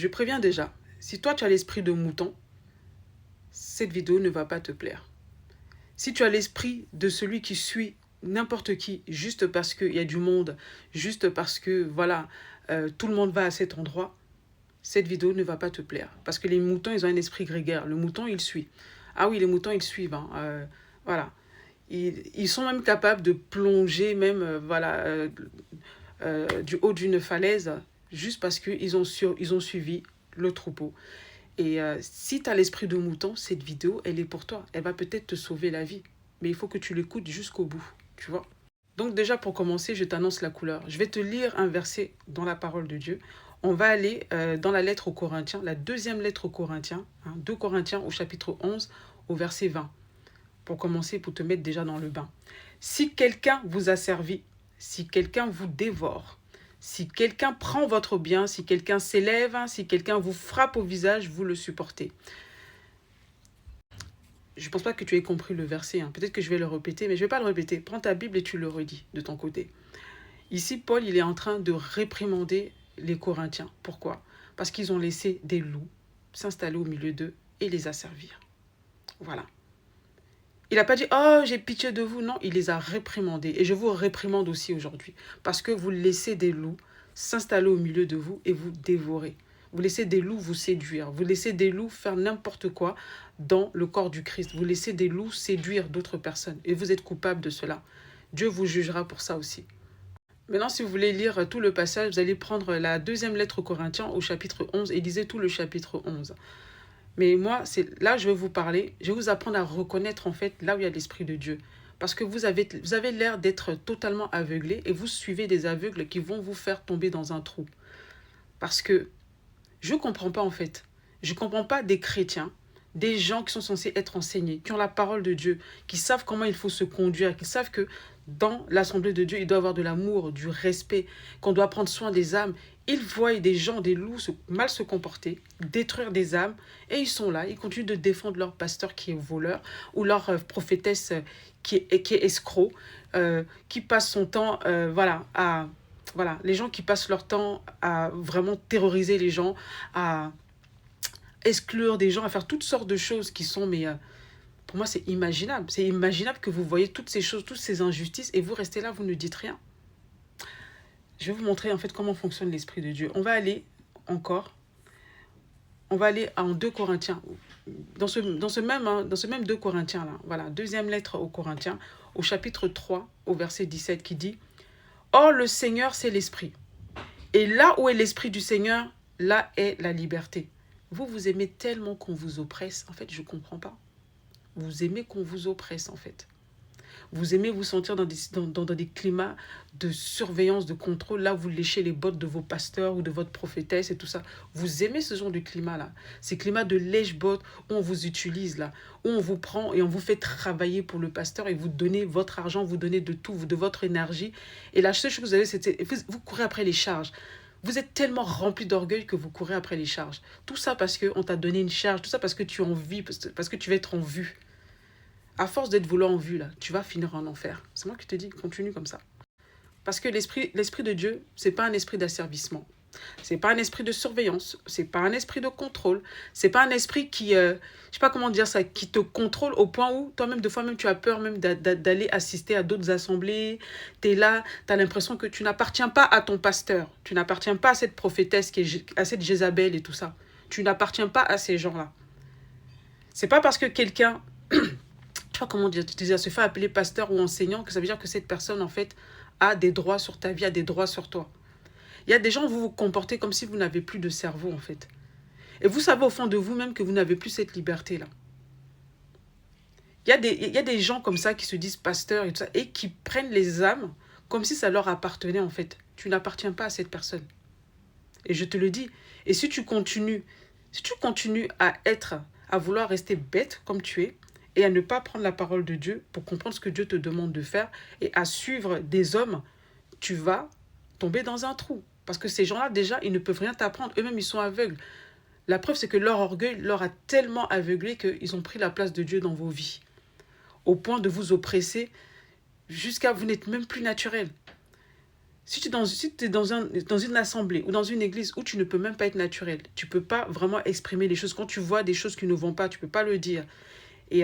Je préviens déjà, si toi tu as l'esprit de mouton, cette vidéo ne va pas te plaire. Si tu as l'esprit de celui qui suit n'importe qui, juste parce qu'il y a du monde, juste parce que, voilà, tout le monde va à cet endroit, cette vidéo ne va pas te plaire. Parce que les moutons, ils ont un esprit grégaire. Le mouton, il suit. Ah oui, les moutons, ils suivent. Hein. Voilà. Ils sont même capables de plonger, même, du haut d'une falaise, juste parce qu'ils ils ont suivi le troupeau. Et si tu as l'esprit de mouton, cette vidéo, elle est pour toi. Elle va peut-être te sauver la vie. Mais il faut que tu l'écoutes jusqu'au bout, tu vois. Donc déjà, pour commencer, je t'annonce la couleur. Je vais te lire un verset dans la parole de Dieu. On va aller dans la lettre aux Corinthiens, la deuxième lettre aux Corinthiens, 2 Corinthiens au chapitre 11, au verset 20. Pour commencer, pour te mettre déjà dans le bain. Si quelqu'un vous a servi, si quelqu'un vous dévore, si quelqu'un prend votre bien, si quelqu'un s'élève, si quelqu'un vous frappe au visage, vous le supportez. Je ne pense pas que tu aies compris le verset. Peut-être que je vais le répéter, mais je ne vais pas le répéter. Prends ta Bible et tu le redis de ton côté. Ici, Paul, il est en train de réprimander les Corinthiens. Pourquoi? Parce qu'ils ont laissé des loups s'installer au milieu d'eux et les asservir. Voilà. Il n'a pas dit « Oh, j'ai pitié de vous ». Non, il les a réprimandés. Et je vous réprimande aussi aujourd'hui. Parce que vous laissez des loups s'installer au milieu de vous et vous dévorer. Vous laissez des loups vous séduire. Vous laissez des loups faire n'importe quoi dans le corps du Christ. Vous laissez des loups séduire d'autres personnes. Et vous êtes coupable de cela. Dieu vous jugera pour ça aussi. Maintenant, si vous voulez lire tout le passage, vous allez prendre la deuxième lettre aux Corinthiens au chapitre 11 et lisez tout le chapitre 11. Mais moi, là, je vais vous parler, je vais vous apprendre à reconnaître en fait là où il y a l'Esprit de Dieu. Parce que vous avez l'air d'être totalement aveuglé et vous suivez des aveugles qui vont vous faire tomber dans un trou. Parce que je ne comprends pas en fait. Je ne comprends pas des chrétiens, des gens qui sont censés être enseignés, qui ont la parole de Dieu, qui savent comment il faut se conduire, qui savent que dans l'assemblée de Dieu, il doit y avoir de l'amour, du respect, qu'on doit prendre soin des âmes. Ils voient des gens, des loups mal se comporter, détruire des âmes, et ils sont là, ils continuent de défendre leur pasteur qui est voleur, ou leur prophétesse qui est escroc, qui passe son temps voilà, les gens qui passent leur temps à vraiment terroriser les gens, à exclure des gens, à faire toutes sortes de choses qui sont, mais pour moi, c'est imaginable. C'est imaginable que vous voyez toutes ces choses, toutes ces injustices, et vous restez là, vous ne dites rien. Je vais vous montrer en fait comment fonctionne l'Esprit de Dieu. On va aller en 2 Corinthiens. Dans ce même 2 Corinthiens, là, voilà, deuxième lettre aux Corinthiens, au chapitre 3, au verset 17, qui dit « Or, le Seigneur, c'est l'Esprit. Et là où est l'Esprit du Seigneur, là est la liberté. » Vous aimez tellement qu'on vous oppresse. En fait, je ne comprends pas. Vous aimez qu'on vous oppresse, en fait. Vous aimez vous sentir dans des climats de surveillance, de contrôle. Là, vous léchez les bottes de vos pasteurs ou de votre prophétesse et tout ça. Vous aimez ce genre de climat-là. Ces climats de lèche-bottes où on vous utilise, là. Où on vous prend et on vous fait travailler pour le pasteur et vous donnez votre argent, vous donnez de tout, de votre énergie. Et la seule chose que vous avez, c'est vous courez après les charges. Vous êtes tellement rempli d'orgueil que vous courez après les charges. Tout ça parce qu'on t'a donné une charge. Tout ça parce que tu as envie, parce que tu vas être en vue. À force d'être voulu en vue, là, tu vas finir en enfer. C'est moi qui te dis, continue comme ça. Parce que l'esprit de Dieu, c'est pas un esprit d'asservissement. C'est pas un esprit de surveillance. C'est pas un esprit de contrôle. C'est pas un esprit qui, je sais pas comment dire ça, qui te contrôle au point où toi-même, de fois même, tu as peur même d'aller assister à d'autres assemblées. Tu es là, tu as l'impression que tu n'appartiens pas à ton pasteur. Tu n'appartiens pas à cette prophétesse, à cette Jézabel et tout ça. Tu n'appartiens pas à ces gens-là. C'est pas parce que quelqu'un... je sais pas comment dire, se fait appeler pasteur ou enseignant, que ça veut dire que cette personne, en fait, a des droits sur ta vie, a des droits sur toi. Il y a des gens, vous vous comportez comme si vous n'avez plus de cerveau, en fait. Et vous savez au fond de vous-même que vous n'avez plus cette liberté-là. Il y a des gens comme ça qui se disent pasteurs et tout ça, et qui prennent les âmes comme si ça leur appartenait, en fait. Tu n'appartiens pas à cette personne. Et je te le dis. Et si tu continues à vouloir rester bête comme tu es, et à ne pas prendre la parole de Dieu pour comprendre ce que Dieu te demande de faire et à suivre des hommes, tu vas tomber dans un trou. Parce que ces gens-là, déjà, ils ne peuvent rien t'apprendre. Eux-mêmes, ils sont aveugles. La preuve, c'est que leur orgueil leur a tellement aveuglé qu'ils ont pris la place de Dieu dans vos vies. Au point de vous oppresser jusqu'à vous n'êtes même plus naturel. Si tu es dans une assemblée ou dans une église où tu ne peux même pas être naturel, tu ne peux pas vraiment exprimer les choses. Quand tu vois des choses qui ne vont pas, tu ne peux pas le dire. Et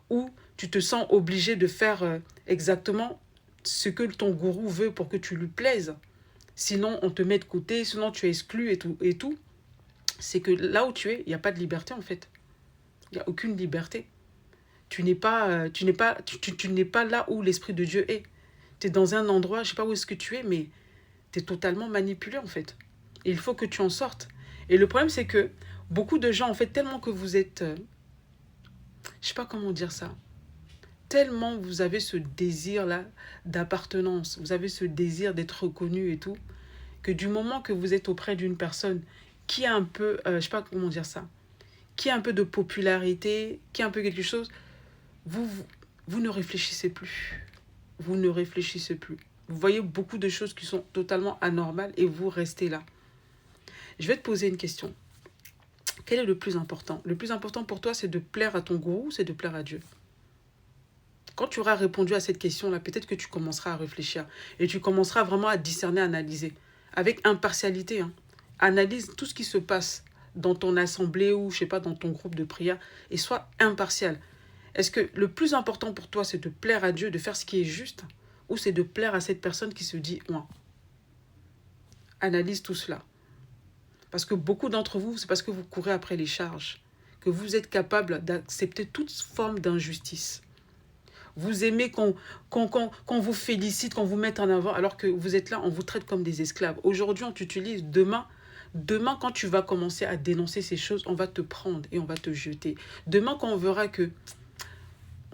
où tu te sens obligé de faire exactement ce que ton gourou veut pour que tu lui plaises. Sinon, on te met de côté, sinon tu es exclu et tout. Et tout. C'est que là où tu es, il n'y a pas de liberté en fait. Il n'y a aucune liberté. Tu n'es pas, tu n'es pas là où l'Esprit de Dieu est. Tu es dans un endroit, je ne sais pas où est-ce que tu es, mais tu es totalement manipulé en fait. Et il faut que tu en sortes. Et le problème, c'est que beaucoup de gens, en fait, tellement que vous êtes... je ne sais pas comment dire ça. Tellement vous avez ce désir-là d'appartenance, vous avez ce désir d'être reconnu et tout, que du moment que vous êtes auprès d'une personne qui a un peu, je ne sais pas comment dire ça, qui a un peu de popularité, qui a un peu quelque chose, vous ne réfléchissez plus. Vous ne réfléchissez plus. Vous voyez beaucoup de choses qui sont totalement anormales et vous restez là. Je vais te poser une question. Quel est le plus important? Le plus important pour toi, c'est de plaire à ton gourou ou c'est de plaire à Dieu? Quand tu auras répondu à cette question-là, peut-être que tu commenceras à réfléchir et tu commenceras vraiment à discerner, à analyser. Avec impartialité, hein. Analyse tout ce qui se passe dans ton assemblée ou, je sais pas, dans ton groupe de prière et sois impartial. Est-ce que le plus important pour toi, c'est de plaire à Dieu, de faire ce qui est juste, ou c'est de plaire à cette personne qui se dit « moi ». Analyse tout cela. Parce que beaucoup d'entre vous, c'est parce que vous courez après les charges, que vous êtes capable d'accepter toute forme d'injustice. Vous aimez qu'on vous félicite, qu'on vous mette en avant, alors que vous êtes là, on vous traite comme des esclaves. Aujourd'hui, on t'utilise. Demain, quand tu vas commencer à dénoncer ces choses, on va te prendre et on va te jeter. Demain, quand on verra que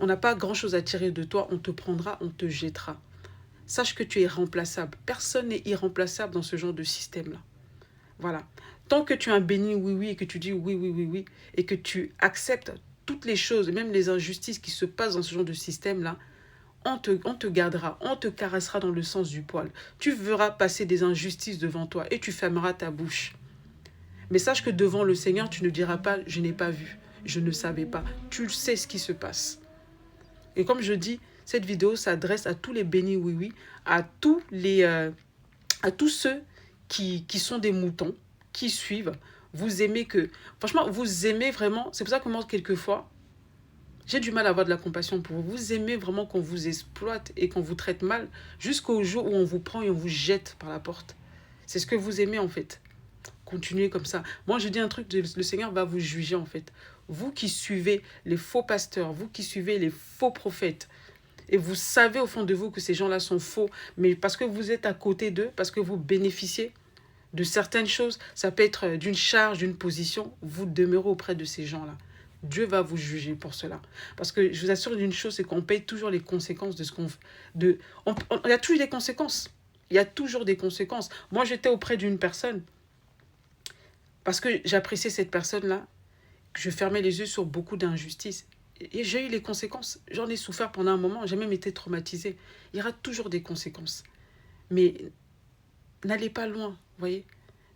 on n'a pas grand-chose à tirer de toi, on te prendra, on te jettera. Sache que tu es irremplaçable. Personne n'est irremplaçable dans ce genre de système-là. Voilà. Tant que tu es un béni oui, et que tu dis oui, et que tu acceptes toutes les choses, même les injustices qui se passent dans ce genre de système-là, on te gardera, on te caressera dans le sens du poil. Tu verras passer des injustices devant toi et tu fermeras ta bouche. Mais sache que devant le Seigneur, tu ne diras pas « je n'ai pas vu, je ne savais pas ». Tu sais ce qui se passe. Et comme je dis, cette vidéo s'adresse à tous les bénis oui, à tous ceux qui sont des moutons, qui suivent. Vous aimez que... Franchement, vous aimez vraiment... C'est pour ça que moi, quelquefois, j'ai du mal à avoir de la compassion pour vous. Vous aimez vraiment qu'on vous exploite et qu'on vous traite mal jusqu'au jour où on vous prend et on vous jette par la porte. C'est ce que vous aimez, en fait. Continuez comme ça. Moi, je dis un truc, le Seigneur va vous juger, en fait. Vous qui suivez les faux pasteurs, vous qui suivez les faux prophètes, et vous savez au fond de vous que ces gens-là sont faux, mais parce que vous êtes à côté d'eux, parce que vous bénéficiez de certaines choses, ça peut être d'une charge, d'une position, vous demeurez auprès de ces gens-là. Dieu va vous juger pour cela. Parce que je vous assure d'une chose, c'est qu'on paye toujours les conséquences de ce qu'on... Il y a toujours des conséquences. Il y a toujours des conséquences. Moi, j'étais auprès d'une personne, parce que j'appréciais cette personne-là, je fermais les yeux sur beaucoup d'injustices. Et j'ai eu les conséquences. J'en ai souffert pendant un moment. J'ai même été traumatisée. Il y aura toujours des conséquences. Mais n'allez pas loin, vous voyez.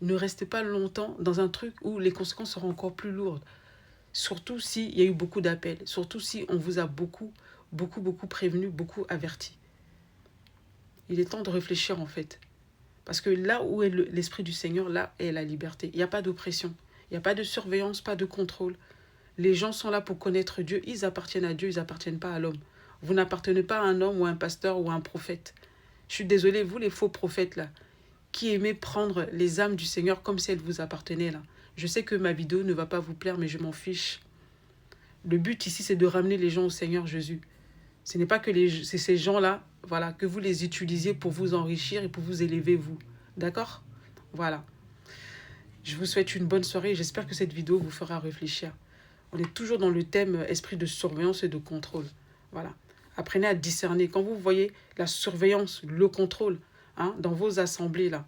Ne restez pas longtemps dans un truc où les conséquences seront encore plus lourdes. Surtout s'il y a eu beaucoup d'appels. Surtout si on vous a beaucoup prévenu, beaucoup averti. Il est temps de réfléchir en fait. Parce que là où est l'Esprit du Seigneur, là est la liberté. Il n'y a pas d'oppression. Il n'y a pas de surveillance, pas de contrôle. Les gens sont là pour connaître Dieu. Ils appartiennent à Dieu, ils n'appartiennent pas à l'homme. Vous n'appartenez pas à un homme ou à un pasteur ou à un prophète. Je suis désolée, vous les faux prophètes là, qui aimez prendre les âmes du Seigneur comme si elles vous appartenaient là. Je sais que ma vidéo ne va pas vous plaire, mais je m'en fiche. Le but ici, c'est de ramener les gens au Seigneur Jésus. Ce n'est pas que c'est ces gens-là, voilà, que vous les utilisiez pour vous enrichir et pour vous élever vous. D'accord? Voilà. Je vous souhaite une bonne soirée et j'espère que cette vidéo vous fera réfléchir. On est toujours dans le thème esprit de surveillance et de contrôle. Voilà. Apprenez à discerner. Quand vous voyez la surveillance, le contrôle, hein, dans vos assemblées, là,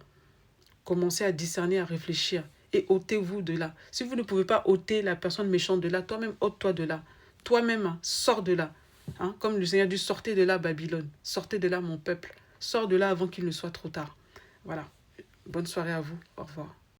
commencez à discerner, à réfléchir et ôtez-vous de là. Si vous ne pouvez pas ôter la personne méchante de là, toi-même, ôte-toi de là. Toi-même, hein, sors de là. Hein, comme le Seigneur dit, sortez de là, Babylone. Sortez de là, mon peuple. Sors de là avant qu'il ne soit trop tard. Voilà. Bonne soirée à vous. Au revoir.